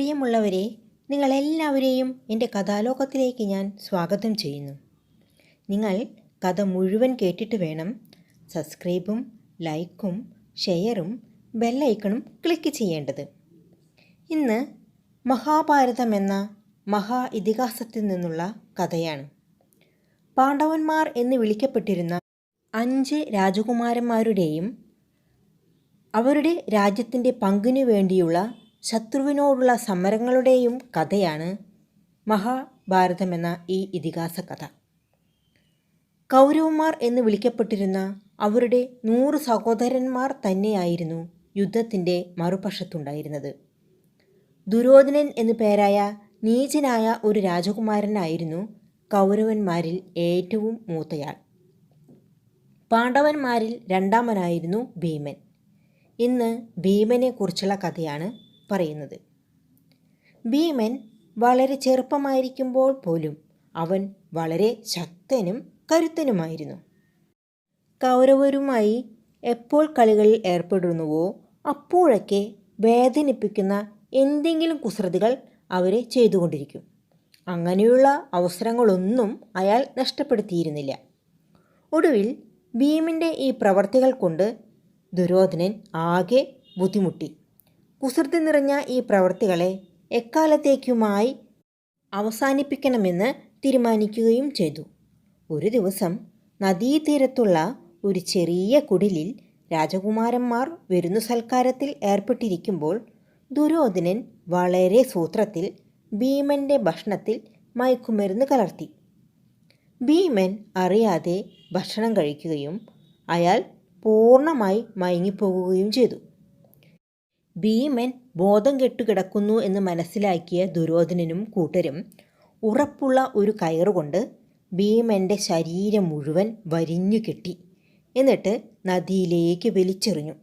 പ്രിയമുള്ളവരെ, നിങ്ങളെല്ലാവരെയും എൻ്റെ കഥാലോകത്തിലേക്ക് ഞാൻ സ്വാഗതം ചെയ്യുന്നു. നിങ്ങൾ കഥ മുഴുവൻ കേട്ടിട്ട് വേണം സബ്സ്ക്രൈബും ലൈക്കും ഷെയറും ബെല്ലൈക്കണും ക്ലിക്ക് ചെയ്യേണ്ടത്. ഇന്ന് മഹാഭാരതം എന്ന മഹാ ഇതിഹാസത്തിൽ നിന്നുള്ള കഥയാണ്. പാണ്ഡവന്മാർ എന്ന് വിളിക്കപ്പെട്ടിരുന്ന 5 രാജകുമാരന്മാരുടെയും അവരുടെ രാജ്യത്തിൻ്റെ പങ്കിനു വേണ്ടിയുള്ള ശത്രുവിനോടുള്ള സമരങ്ങളുടെയും കഥയാണ് മഹാഭാരതം എന്ന ഈ ഇതിഹാസ കഥ. കൗരവന്മാർ എന്ന് വിളിക്കപ്പെട്ടിരുന്ന അവരുടെ 100 സഹോദരന്മാർ തന്നെയായിരുന്നു യുദ്ധത്തിൻ്റെ മറുപക്ഷത്തുണ്ടായിരുന്നത്. ദുര്യോധനൻ എന്നു പേരായ നീചനായ ഒരു രാജകുമാരനായിരുന്നു കൗരവന്മാരിൽ ഏറ്റവും മൂത്തയാൾ. പാണ്ഡവന്മാരിൽ രണ്ടാമനായിരുന്നു ഭീമൻ. ഇന്ന് ഭീമനെ കുറിച്ചുള്ള കഥയാണ് പറയുന്നത്. ഭീമൻ വളരെ ചെറുപ്പമായിരിക്കുമ്പോൾ പോലും അവൻ വളരെ ശക്തനും കരുത്തനുമായിരുന്നു. കൗരവരുമായി എപ്പോൾ കളികളിൽ ഏർപ്പെടുന്നുവോ അപ്പോഴൊക്കെ വേദനിപ്പിക്കുന്ന എന്തെങ്കിലും കുസൃതികൾ അവരെ ചെയ്തുകൊണ്ടിരിക്കും. അങ്ങനെയുള്ള അവസരങ്ങളൊന്നും അയാൾ നഷ്ടപ്പെടുത്തിയിരുന്നില്ല. ഒടുവിൽ ഭീമൻ്റെ ഈ പ്രവർത്തികൾ കൊണ്ട് ദുര്യോധനൻ ആകെ ബുദ്ധിമുട്ടി. കുസൃതി നിറഞ്ഞ ഈ പ്രവർത്തികളെ എക്കാലത്തേക്കുമായി അവസാനിപ്പിക്കണമെന്ന് തീരുമാനിക്കുകയും ചെയ്തു. ഒരു ദിവസം നദീതീരത്തുള്ള ഒരു ചെറിയ കുടിലിൽ രാജകുമാരന്മാർ വിരുന്നു സൽക്കാരത്തിൽ ഏർപ്പെട്ടിരിക്കുമ്പോൾ ദുര്യോധനൻ വളരെ സൂത്രത്തിൽ ഭീമൻ്റെ ഭക്ഷണത്തിൽ മയക്കുമരുന്ന് കലർത്തി. ഭീമൻ അറിയാതെ ഭക്ഷണം കഴിക്കുകയും അയാൾ പൂർണ്ണമായി മയങ്ങിപ്പോകുകയും ചെയ്തു. ഭീമൻ ബോധം കെട്ടുകിടക്കുന്നു എന്ന് മനസ്സിലാക്കിയ ദുര്യോധനനും കൂട്ടരും ഉറപ്പുള്ള ഒരു കയറുകൊണ്ട് ഭീമൻ്റെ ശരീരം മുഴുവൻ വരിഞ്ഞു കെട്ടി. എന്നിട്ട് നദിയിലേക്ക് വലിച്ചെറിഞ്ഞു.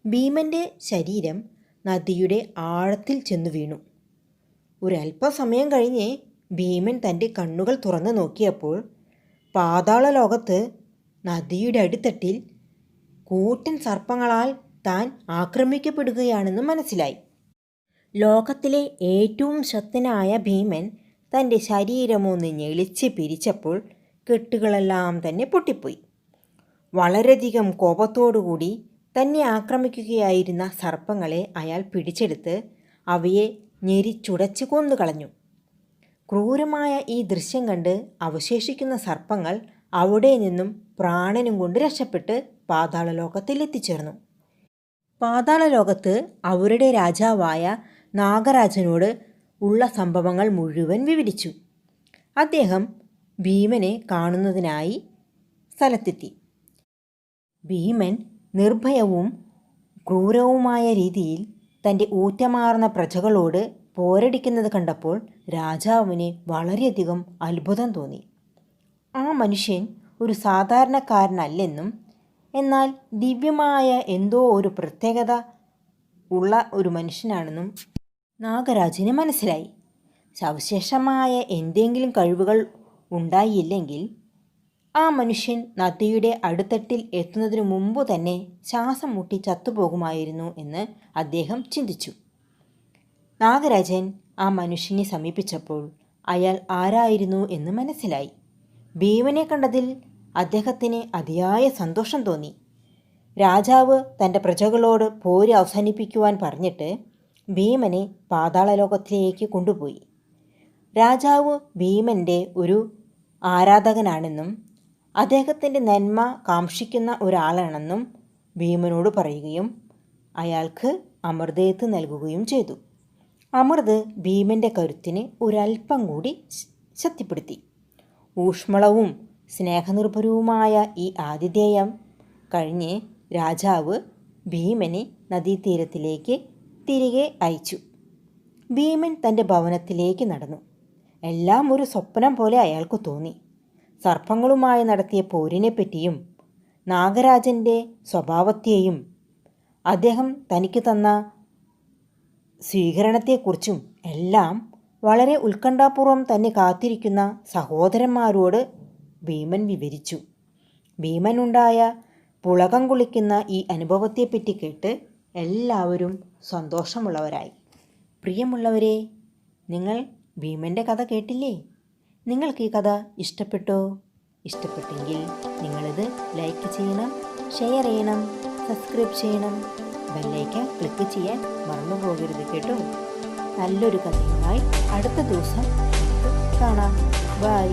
ഭീമൻ്റെ ശരീരം നദിയുടെ ആഴത്തിൽ ചെന്നു വീണു. ഒരല്പസമയം കഴിഞ്ഞ് ഭീമൻ തൻ്റെ കണ്ണുകൾ തുറന്നു നോക്കിയപ്പോൾ പാതാള ലോകത്ത് നദിയുടെ അടിത്തട്ടിൽ കൂറ്റൻ സർപ്പങ്ങളാൽ താൻ ആക്രമിക്കപ്പെടുകയാണെന്ന് മനസ്സിലായി. ലോകത്തിലെ ഏറ്റവും ശക്തനായ ഭീമൻ തൻ്റെ ശരീരമൊന്ന് ഞെളിച്ച് പിരിച്ചപ്പോൾ കെട്ടുകളെല്ലാം തന്നെ പൊട്ടിപ്പോയി. വളരെയധികം കോപത്തോടുകൂടി തന്നെ ആക്രമിക്കുകയായിരുന്ന സർപ്പങ്ങളെ അയാൾ പിടിച്ചെടുത്ത് അവയെ ഞെരിച്ചുടച്ച് കൊന്നുകളഞ്ഞു. ക്രൂരമായ ഈ ദൃശ്യം കണ്ട് അവശേഷിക്കുന്ന സർപ്പങ്ങൾ അവിടെ നിന്നും പ്രാണനും കൊണ്ട് രക്ഷപ്പെട്ട് പാതാളലോകത്തിൽ എത്തിച്ചേർന്നു. പാതാളലോകത്ത് അവരുടെ രാജാവായ നാഗരാജനോട് ഉള്ള സംഭവങ്ങൾ മുഴുവൻ വിവരിച്ചു. അദ്ദേഹം ഭീമനെ കാണുന്നതിനായി സ്ഥലത്തെത്തി. ഭീമൻ നിർഭയവും ക്രൂരവുമായ രീതിയിൽ തൻ്റെ ഊറ്റമാർന്ന പ്രജകളോട് പോരടിക്കുന്നത് കണ്ടപ്പോൾ രാജാവിന് വളരെയധികം അത്ഭുതം തോന്നി. ആ മനുഷ്യൻ ഒരു സാധാരണക്കാരനല്ലെന്നും എന്നാൽ ദിവ്യമായ എന്തോ ഒരു പ്രത്യേകത ഉള്ള ഒരു മനുഷ്യനാണെന്നും നാഗരാജന് മനസ്സിലായി. സവിശേഷമായ എന്തെങ്കിലും കഴിവുകൾ ഉണ്ടായില്ലെങ്കിൽ ആ മനുഷ്യൻ നദിയുടെ അടിത്തട്ടിൽ എത്തുന്നതിനു മുമ്പ് തന്നെ ശ്വാസം മുട്ടി ചത്തുപോകുമായിരുന്നു എന്ന് അദ്ദേഹം ചിന്തിച്ചു. നാഗരാജൻ ആ മനുഷ്യനെ സമീപിച്ചപ്പോൾ അയാൾ ആരായിരുന്നു എന്ന് മനസ്സിലായി. ഭീമനെ കണ്ടതിൽ അദ്ദേഹത്തിന് അതിയായ സന്തോഷം തോന്നി. രാജാവ് തൻ്റെ പ്രജകളോട് പോര് അവസാനിപ്പിക്കുവാൻ പറഞ്ഞിട്ട് ഭീമനെ പാതാളലോകത്തിലേക്ക് കൊണ്ടുപോയി. രാജാവ് ഭീമൻ്റെ ഒരു ആരാധകനാണെന്നും അദ്ദേഹത്തിൻ്റെ നന്മ കാംക്ഷിക്കുന്ന ഒരാളാണെന്നും ഭീമനോട് പറയുകയും അയാൾക്ക് അമൃതേത്ത് നൽകുകയും ചെയ്തു. അമൃത് ഭീമൻ്റെ കരുത്തിന് ഒരൽപ്പം കൂടി ശക്തിപ്പെടുത്തി. ഊഷ്മളവും സ്നേഹനിർഭരവുമായ ഈ ആതിഥേയം കഴിഞ്ഞ് രാജാവ് ഭീമനെ നദീതീരത്തിലേക്ക് തിരികെ അയച്ചു. ഭീമൻ തൻ്റെ ഭവനത്തിലേക്ക് നടന്നു. എല്ലാം ഒരു സ്വപ്നം പോലെ അയാൾക്ക് തോന്നി. സർപ്പങ്ങളുമായി നടത്തിയ പോരിനെപ്പറ്റിയും നാഗരാജൻ്റെ സ്വഭാവത്തെയും അദ്ദേഹം തനിക്ക് തന്ന സ്വീകരണത്തെക്കുറിച്ചും എല്ലാം വളരെ ഉത്കണ്ഠാപൂർവം തന്നെ കാത്തിരിക്കുന്ന സഹോദരന്മാരോട് ഭീമൻ വിവരിച്ചു. ഭീമനുണ്ടായ പുളകം കൊള്ളിക്കുന്ന ഈ അനുഭവത്തെപ്പറ്റി കേട്ട് എല്ലാവരും സന്തോഷമുള്ളവരായി. പ്രിയമുള്ളവരെ, നിങ്ങൾ ഭീമൻ്റെ കഥ കേട്ടില്ലേ? നിങ്ങൾക്ക് ഈ കഥ ഇഷ്ടപ്പെട്ടോ? ഇഷ്ടപ്പെട്ടെങ്കിൽ നിങ്ങളിത് ലൈക്ക് ചെയ്യണം, ഷെയർ ചെയ്യണം, സബ്സ്ക്രൈബ് ചെയ്യണം, ബെല്ലൈക്കൺ ക്ലിക്ക് ചെയ്യാൻ മറന്നു പോകരുത് കേട്ടോ. നല്ലൊരു കഥയുമായി അടുത്ത ദിവസം നമുക്ക് കാണാം. ബൈ.